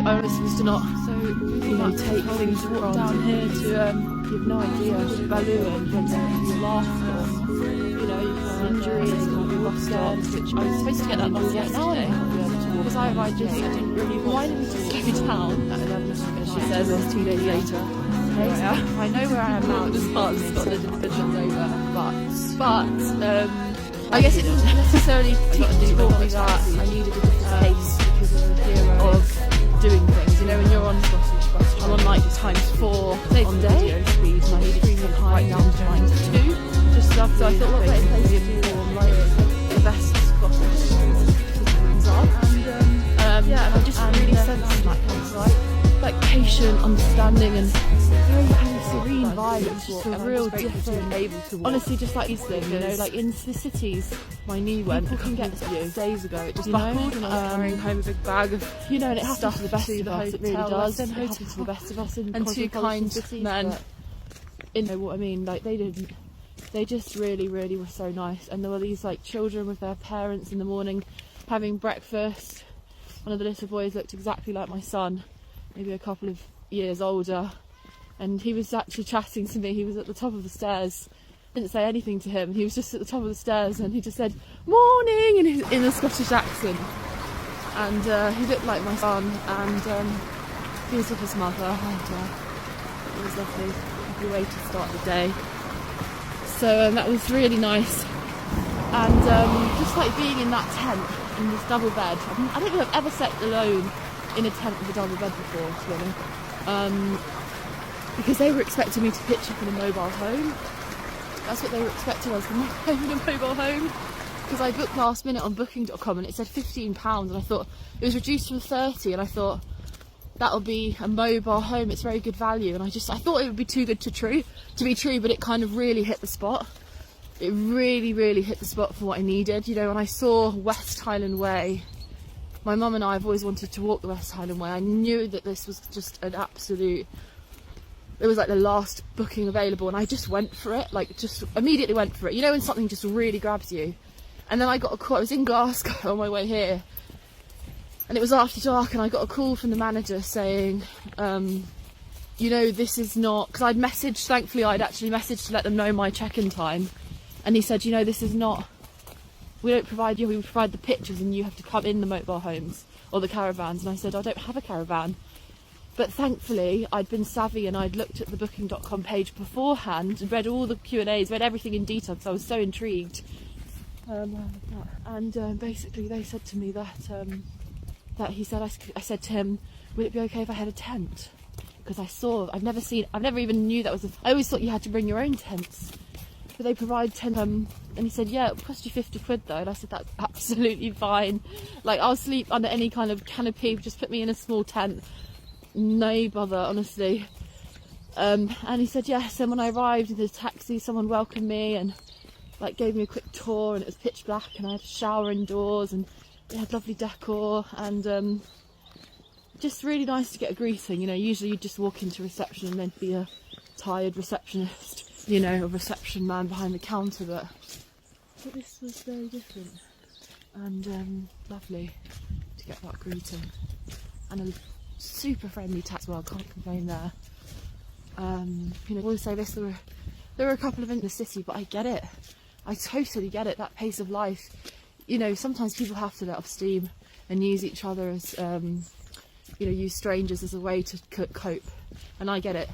I was to not take things from down here to you've no idea balloon when somebody's lost or you can injuries or be lost on, which I was supposed to get that lost yesterday because I just didn't really why didn't we just slow down at 11 she says it was 2 days later. I know where I am now at this part of Scotland and Finland's over but I guess it didn't necessarily taught me that I needed a different pace because of the fear of doing things. When you're on Scottish bus, I'm on like ×4 on video speed, and I needed to get right down to -2. Just so I thought, what better place to do on like the best Scottish citizens are, and I just really sensed that kind of like patient, understanding, and very serene vibe. It's just a real different. Honestly, just like these things, like in the cities, my knee went. People can get to you days ago. It just buckled, and I was carrying home a big bag of, and it happens to the best of us. It really does. It happens to the best of us in and two kind men. What I mean? Like they didn't. They just really, really were so nice. And there were these like children with their parents in the morning, having breakfast. One of the little boys looked exactly like my son, maybe a couple of years older. And he was actually chatting to me. He was at the top of the stairs. Didn't say anything to him. He was just at the top of the stairs, and he just said "morning" in a Scottish accent. And he looked like my son, and he was with his mother. And it was lovely way to start the day. So that was really nice. And just like being in that tent in this double bed. I don't think I've ever slept alone in a tent with a double bed before, to be honest. Because they were expecting me to pitch up in a mobile home. That's what they were expecting us to home in a mobile home. Because I booked last minute on booking.com and it said £15, and I thought it was reduced from 30, and I thought that'll be a mobile home, it's very good value. And I thought it would be too good to be true, but it kind of really hit the spot. It really, really hit the spot for what I needed. When I saw West Highland Way, my mum and I have always wanted to walk the West Highland Way. I knew that this was just an absolute. It was like the last booking available, and I just went for it, just immediately went for it. When something just really grabs you. And then I got a call. I was in Glasgow on my way here, and it was after dark, and I got a call from the manager saying, this is not, because I'd messaged, thankfully I'd actually messaged to let them know my check-in time, and he said, this is not, we don't provide you, we provide the pictures, and you have to come in the mobile homes or the caravans. And I said, I don't have a caravan. But thankfully, I'd been savvy and I'd looked at the booking.com page beforehand and read all the Q&As, read everything in detail because I was so intrigued. Basically, they said to me that he said, I said to him, would it be okay if I had a tent? Because I've never even knew that was I always thought you had to bring your own tents. But they provide tent, and he said, yeah, it'll cost you £50 though. And I said, that's absolutely fine. I'll sleep under any kind of canopy, just put me in a small tent. No bother, honestly. And he said yes. And when I arrived in the taxi, someone welcomed me and gave me a quick tour, and it was pitch black, and I had a shower indoors, and it had lovely decor, and just really nice to get a greeting. Usually you just walk into reception and then be a tired receptionist, a reception man behind the counter, but this was very different and lovely to get that greeting, and a super friendly tax. Well, I can't complain there. I always say this, there were a couple of in the city, but I get it. I totally get it, that pace of life. Sometimes people have to let off steam and use each other as, use strangers as a way to cope. And I get it,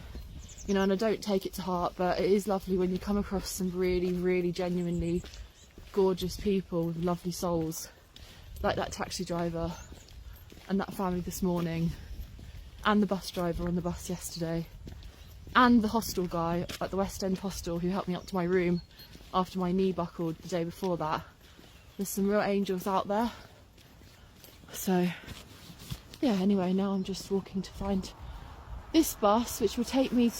and I don't take it to heart, but it is lovely when you come across some really, really genuinely gorgeous people with lovely souls, like that taxi driver and that family this morning, and the bus driver on the bus yesterday, and the hostel guy at the West End hostel who helped me up to my room after my knee buckled the day before that. There's some real angels out there. So yeah, anyway, now I'm just walking to find this bus, which will take me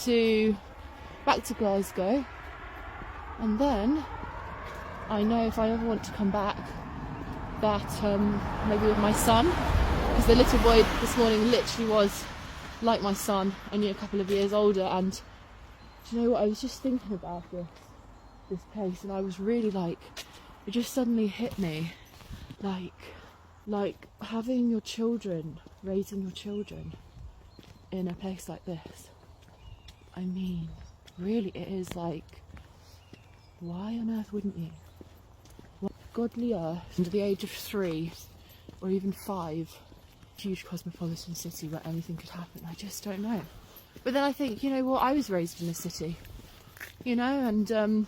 back to Glasgow, and then I know if I ever want to come back that maybe with my son, because the little boy this morning literally was like my son, only a couple of years older. And do you know what, I was just thinking about this place, and I was really it just suddenly hit me, like having your children, raising your children in a place like this. I mean, really, it is like, why on earth wouldn't you? What godly earth, under the age of 3 or even 5, huge cosmopolitan city where anything could happen? I just don't know. But then I think, you know what, I was raised in a city, you know, and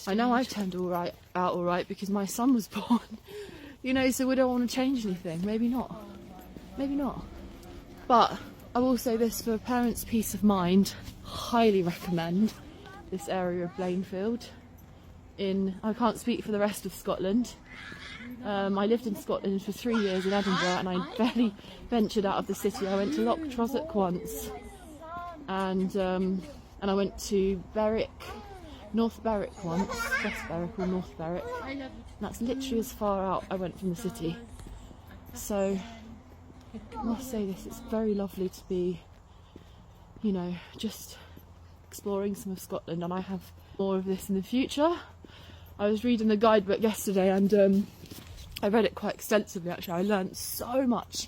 I know I've turned out all right because my son was born, you know, so we don't want to change anything. Maybe not. Maybe not. But I will say this, for parents' peace of mind, highly recommend this area of Blainfield. I can't speak for the rest of Scotland. I lived in Scotland for 3 years in Edinburgh, and I barely ventured out of the city. I went to Loch Trosach once, and I went to North Berwick once, West Berwick or North Berwick. And that's literally as far out I went from the city. So I must say this, it's very lovely to be, you know, just exploring some of Scotland, and I have more of this in the future. I was reading the guidebook yesterday, and I read it quite extensively actually. I learned so much.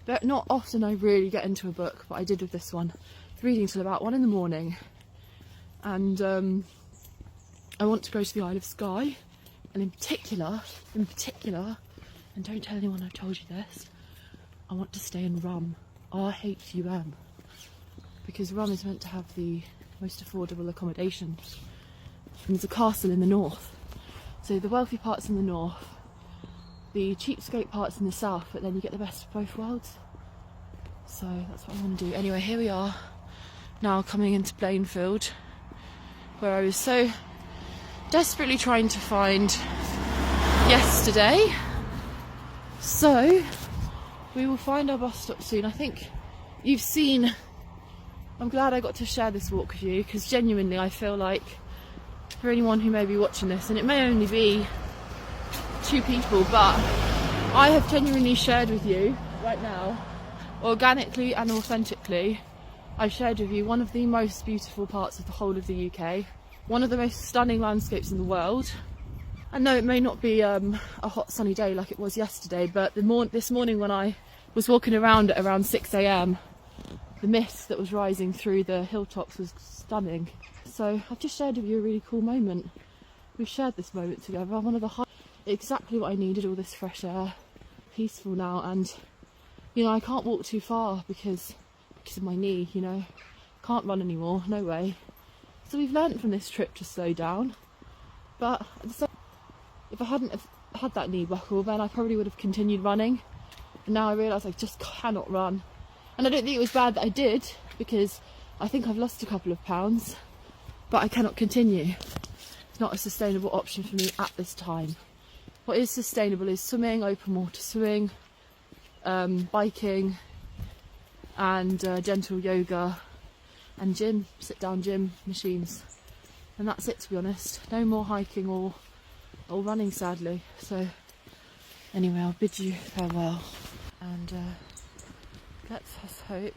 But not often I really get into a book, but I did with this one. Reading till about 1 in the morning, and I want to go to the Isle of Skye, and in particular, and don't tell anyone I've told you this, I want to stay in Rum, R-H-U-M, because Rum is meant to have the most affordable accommodation. And there's a castle in the north, so the wealthy part's in the north, the cheapskate part's in the south, but then you get the best of both worlds. So that's what I want to do. Anyway, here we are, now coming into Blainfield, where I was so desperately trying to find yesterday. So we will find our bus stop soon. I think you've seen, I'm glad I got to share this walk with you, because genuinely I feel like, for anyone who may be watching this, and it may only be 2 people, but I have genuinely shared with you right now, organically and authentically, I've shared with you one of the most beautiful parts of the whole of the UK, one of the most stunning landscapes in the world. And no, it may not be a hot sunny day like it was yesterday, but this morning when I was walking around at around 6 AM, the mist that was rising through the hilltops was stunning. So I've just shared with you a really cool moment. We've shared this moment together. One of the exactly what I needed, all this fresh air, peaceful now, and you know, I can't walk too far because of my knee, you know. Can't run anymore, no way. So we've learnt from this trip to slow down. But at the same, if I hadn't have had that knee buckle, then I probably would have continued running. And now I realise I just cannot run. And I don't think it was bad that I did, because I think I've lost a couple of pounds, but I cannot continue. It's not a sustainable option for me at this time. What is sustainable is swimming, open water swimming, biking, and gentle yoga, and gym, sit down gym machines. And that's it, to be honest. No more hiking or running, sadly. So anyway, I'll bid you farewell, and let's hope